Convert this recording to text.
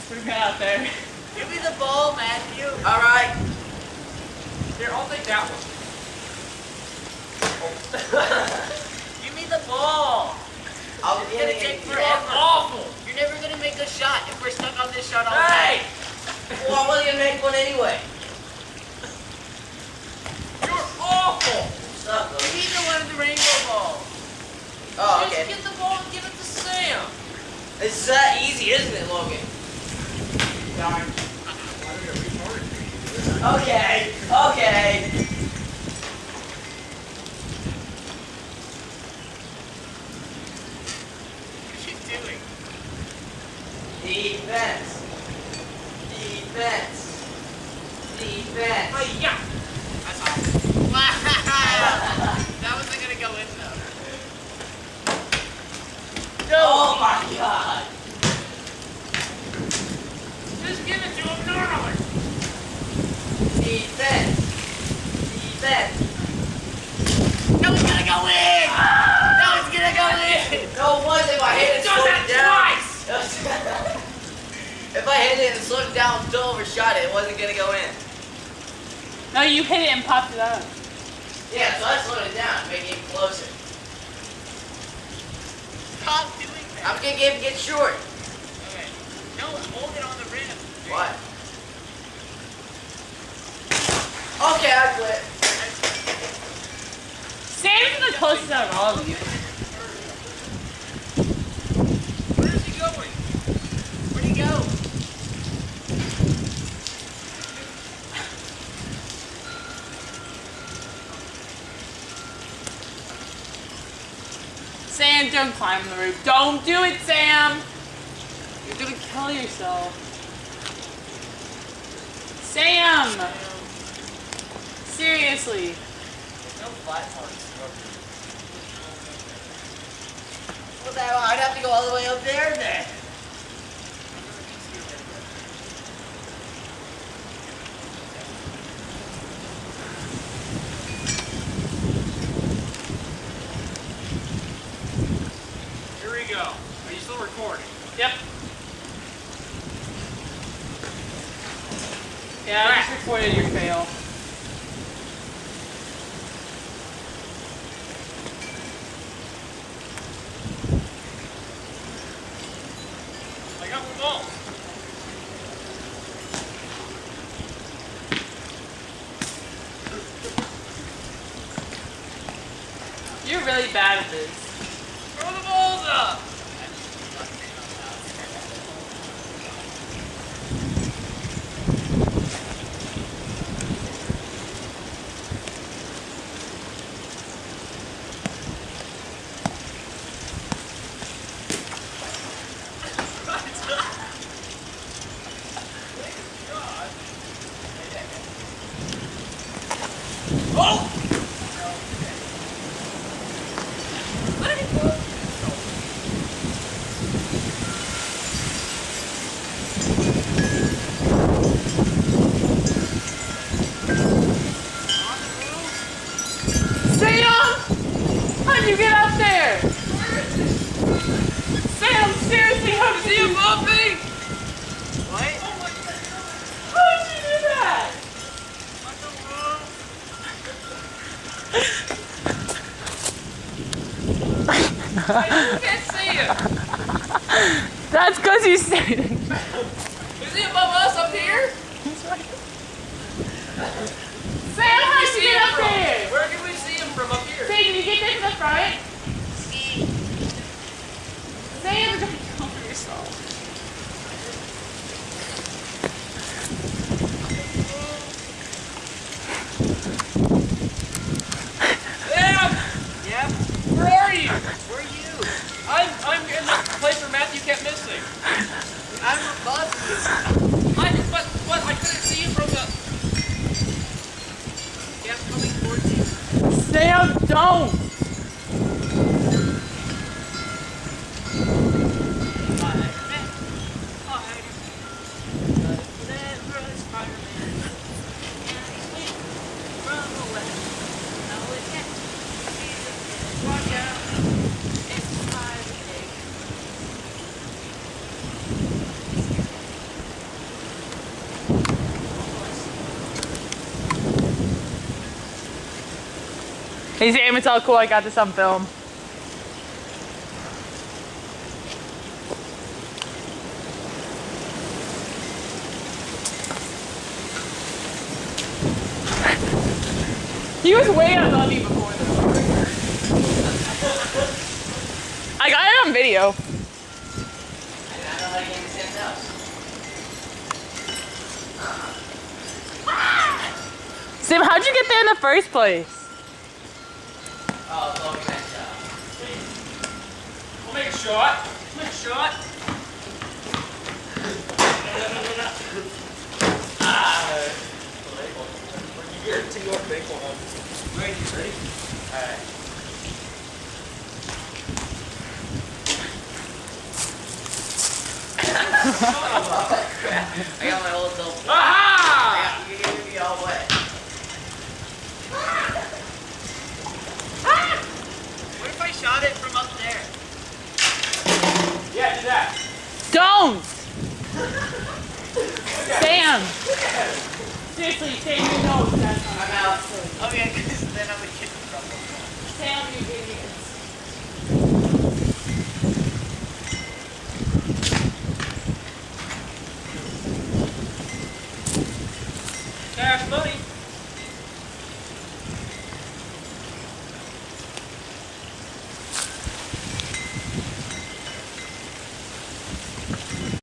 Put it out there. Give me the ball, Matthew. All right. Here, I'll take that one. Give me the ball. I'll It's get gonna it. take You're forever. awful. You're never gonna make a shot if we're stuck on this shot all Hey! day. Well, I wasn't gonna make one anyway. You're awful. Stop, You Logan. need the one with the rainbow ball. Oh, Just okay. get the ball and give it to Sam. It's that easy, isn't it, Logan? Darn. Okay. Okay. What's she doing? Defense. Defense. Defense. Hey, yeah. That's all. Wow. That wasn't gonna go in though. Oh my God. Just give it to him normally. Defense. Defense. No, it's gonna go in! No, it's gonna go in! No, it wasn't. If I hit it, Does slowed that it down. twice. If I hit it and slowed it down, still overshot it, it wasn't gonna go in. No, you hit it and popped it up. Yeah, so I slowed it down, making it closer. Stop doing that. I'm gonna get short. Okay. No, hold it on the rim. What? Okay, I quit. Sam's the closest out of all of you. Where is he going? Where'd he go? Sam, don't climb the roof. Don't do it, Sam! You're gonna kill yourself. Sam! Seriously. No flat parts. Well, then I'd have to go all the way up there then. Here we go. Are you still recording? Yep. Yeah, I just recorded your fail. I got the ball. You're really bad at this. Throw the balls up. Oh! Let it go. Sam! How'd you get up there? Sam, seriously, how did you above me? What? How did you do that? I can't see him. That's because he's standing. Is he above us up here? Sam, how did you See get him up from? there? Where can we see him from up here? Sam, can you get there to the front? Ski. Sam, don't go for yourself. Sam! Yep. Where are you? Where are you? I'm in the place where Matthew kept missing. I'm above you. But I couldn't see you from the. Yeah, I'm coming towards you. Sam, don't! Hey Sam, it's all cool. I got this on film. He was way above me before though. I got it on video. I don't know how to get into Sam's house. Sam, how'd you get there in the first place? Oh, Logan messed up. We'll make a shot. Make a shot. You get two more big one. Ready? Alright. I got my old self. Aha! You're gonna be all wet. What if I shot it from up there? Yeah, do that. Don't! Sam! Seriously, Sam, you know that's not I'm out. Okay, because then I'm gonna get in trouble. Sam, you idiots. Cash money.